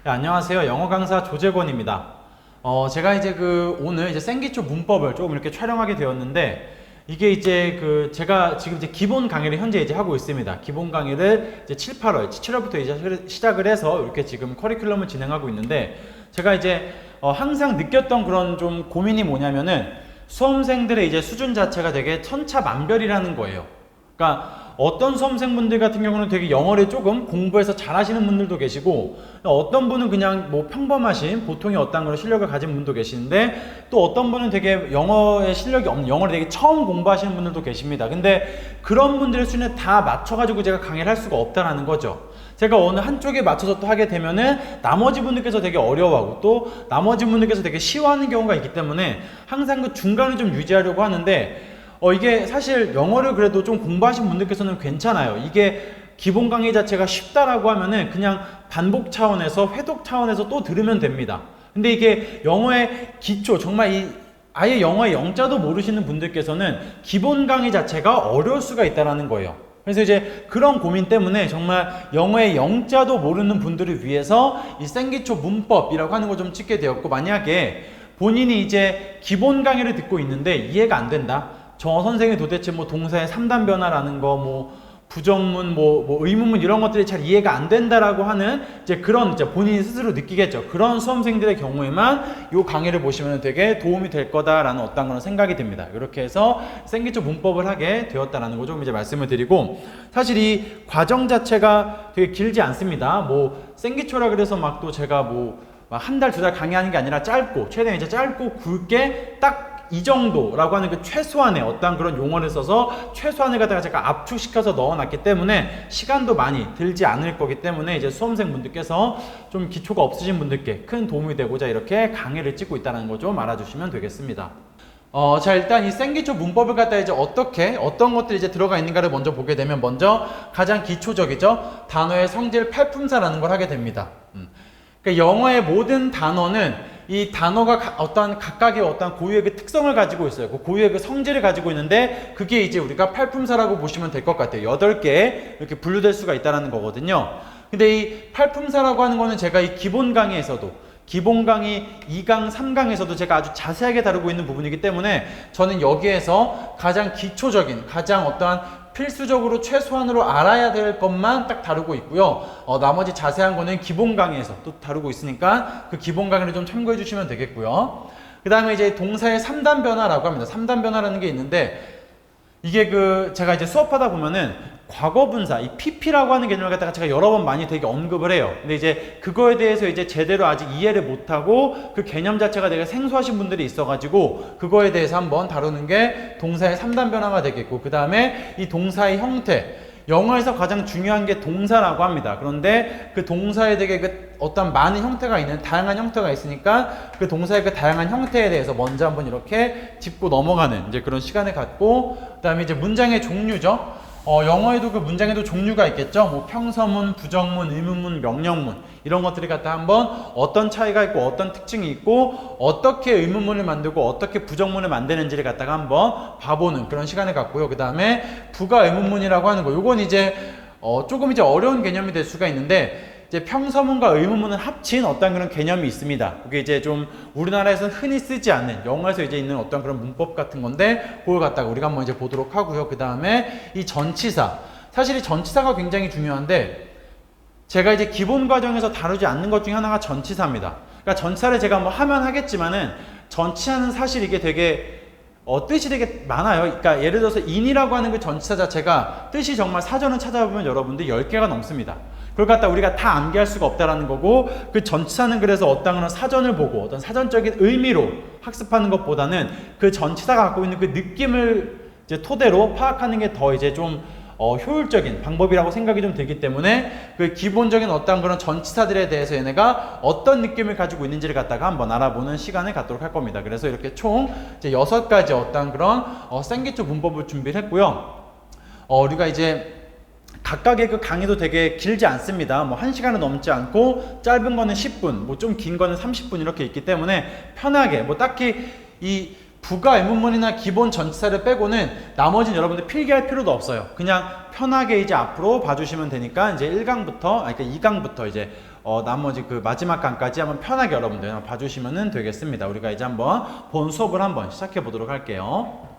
네, 안녕하세요. 영어 강사 조재권입니다. 제가 이제 오늘 이제 생기초 문법을 조금 이렇게 촬영하게 되었는데, 이게 이제 제가 지금 이제 기본 강의를 현재 이제 하고 있습니다. 기본 강의를 이제 7, 8월, 7월부터 이제 시작을 해서 이렇게 지금 커리큘럼을 진행하고 있는데, 제가 이제 항상 느꼈던 그런 좀 고민이 뭐냐면은 수험생들의 이제 수준 자체가 되게 천차만별이라는 거예요. 그러니까 어떤 수험생분들 같은 경우는 되게 영어를 조금 공부해서 잘하시는 분들도 계시고, 어떤 분은 그냥 뭐 평범하신 보통의 어떤 그런 실력을 가진 분도 계시는데, 또 어떤 분은 되게 영어에 실력이 없는, 영어를 되게 처음 공부하시는 분들도 계십니다. 근데 그런 분들의 수준에 다 맞춰가지고 제가 강의를 할 수가 없다라는 거죠. 제가 어느 한쪽에 맞춰서 또 하게 되면은 나머지 분들께서 되게 어려워하고, 또 나머지 분들께서 되게 쉬워하는 경우가 있기 때문에 항상 그 중간을 좀 유지하려고 하는데, 이게 사실 영어를 그래도 좀 공부하신 분들께서는 괜찮아요. 이게 기본 강의 자체가 쉽다라고 하면은 그냥 반복 차원에서, 회독 차원에서 또 들으면 됩니다. 근데 이게 영어의 기초, 정말 아예 영어의 영자도 모르시는 분들께서는 기본 강의 자체가 어려울 수가 있다는 거예요. 그래서 이제 그런 고민 때문에 정말 영어의 영자도 모르는 분들을 위해서 이 생기초 문법이라고 하는 걸 좀 찍게 되었고, 만약에 본인이 이제 기본 강의를 듣고 있는데 이해가 안 된다. 저 선생이 도대체 뭐 동사의 3단 변화라는 거, 뭐 부정문, 뭐 의문문 이런 것들이 잘 이해가 안 된다라고 하는 이제 그런 이제 본인이 스스로 느끼겠죠. 그런 수험생들의 경우에만 이 강의를 보시면 되게 도움이 될 거다라는 어떤 그런 생각이 듭니다. 이렇게 해서 생기초 문법을 하게 되었다라는 거 좀 이제 말씀을 드리고, 사실 이 과정 자체가 되게 길지 않습니다. 뭐 생기초라 그래서 막 또 제가 뭐 한 달, 두 달 강의하는 게 아니라 짧고, 최대한 이제 짧고 굵게 딱 이 정도라고 하는 그 최소한의 어떠한 그런 용어를 써서 최소한을 갖다가 제가 압축시켜서 넣어놨기 때문에 시간도 많이 들지 않을 거기 때문에 이제 수험생분들께서 좀 기초가 없으신 분들께 큰 도움이 되고자 이렇게 강의를 찍고 있다는 거 좀 알아주시면 되겠습니다. 자, 일단 이 생기초 문법을 갖다 이제 어떤 것들이 이제 들어가 있는가를 먼저 보게 되면, 먼저 가장 기초적이죠. 단어의 성질 팔품사라는 걸 하게 됩니다. 그러니까 영어의 모든 단어는 이 단어가 어떤 각각의 어떤 고유의 그 특성을 가지고 있어요. 그 고유의 그 성질을 가지고 있는데, 그게 이제 우리가 팔품사라고 보시면 될 것 같아요. 8개 이렇게 분류될 수가 있다는 거거든요. 근데 이 팔품사라고 하는 거는 제가 이 기본 강의에서도, 기본 강의 2강, 3강에서도 제가 아주 자세하게 다루고 있는 부분이기 때문에 저는 여기에서 가장 기초적인, 가장 어떠한 필수적으로 최소한으로 알아야 될 것만 딱 다루고 있고요. 나머지 자세한 거는 기본 강의에서 또 다루고 있으니까 그 기본 강의를 좀 참고해 주시면 되겠고요. 그 다음에 이제 동사의 3단 변화라고 합니다. 3단 변화라는 게 있는데, 이게 제가 이제 수업하다 보면은 과거분사, 이 PP라고 하는 개념을 갖다가 제가 여러 번 많이 되게 언급을 해요. 근데 이제 그거에 대해서 이제 제대로 아직 이해를 못하고 그 개념 자체가 되게 생소하신 분들이 있어가지고, 그거에 대해서 한번 다루는 게 동사의 3단 변화가 되겠고, 그 다음에 이 동사의 형태, 영어에서 가장 중요한 게 동사라고 합니다. 그런데 그 동사에 되게 어떤 많은 형태가 있는, 다양한 형태가 있으니까 그 동사의 그 다양한 형태에 대해서 먼저 한번 이렇게 짚고 넘어가는 이제 그런 시간을 갖고, 그 다음에 이제 문장의 종류죠. 영어에도 그 문장에도 종류가 있겠죠. 뭐 평서문, 부정문, 의문문, 명령문 이런 것들을 갖다 한번 어떤 차이가 있고 어떤 특징이 있고 어떻게 의문문을 만들고 어떻게 부정문을 만드는지를 갖다가 한번 봐보는 그런 시간을 갖고요. 그 다음에 부가 의문문이라고 하는 거, 요건 이제 조금 이제 어려운 개념이 될 수가 있는데, 이제 평서문과 의문문을 합친 어떤 그런 개념이 있습니다. 그게 이제 좀 우리나라에서 흔히 쓰지 않는, 영어에서 이제 있는 어떤 그런 문법 같은 건데, 그걸 갖다가 우리가 한번 이제 보도록 하고요. 그 다음에 이 전치사. 사실 이 전치사가 굉장히 중요한데, 제가 이제 기본 과정에서 다루지 않는 것 중에 하나가 전치사입니다. 그러니까 전치사를 제가 뭐 하면 하겠지만은, 전치사는 사실 이게 되게 뜻이 되게 많아요. 그러니까 예를 들어서 in이라고 하는 그 전치사 자체가 뜻이 정말 사전을 찾아보면 여러분들 10개가 넘습니다. 그걸 갖다 우리가 다 암기할 수가 없다라는 거고, 그 전치사는 그래서 어떤 그런 사전을 보고 어떤 사전적인 의미로 학습하는 것보다는 그 전치사가 갖고 있는 그 느낌을 이제 토대로 파악하는 게 더 이제 좀 효율적인 방법이라고 생각이 좀 들기 때문에, 그 기본적인 어떤 그런 전치사들에 대해서 얘네가 어떤 느낌을 가지고 있는지를 갖다가 한번 알아보는 시간을 갖도록 할 겁니다. 그래서 이렇게 총 이제 6가지 어떤 그런 생기초 문법을 준비를 했고요. 우리가 이제 각각의 그 강의도 되게 길지 않습니다. 뭐 1시간은 넘지 않고, 짧은 거는 10분, 뭐 좀 긴 거는 30분 이렇게 있기 때문에 편하게, 뭐 딱히 이 부가 의문문이나 기본 전치사를 빼고는 나머지는 여러분들 필기할 필요도 없어요. 그냥 편하게 이제 앞으로 봐주시면 되니까 이제 1강부터, 아니, 그러니까 2강부터 이제 나머지 그 마지막 강까지 한번 편하게 여러분들 봐주시면 되겠습니다. 우리가 이제 한번 본 수업을 한번 시작해 보도록 할게요.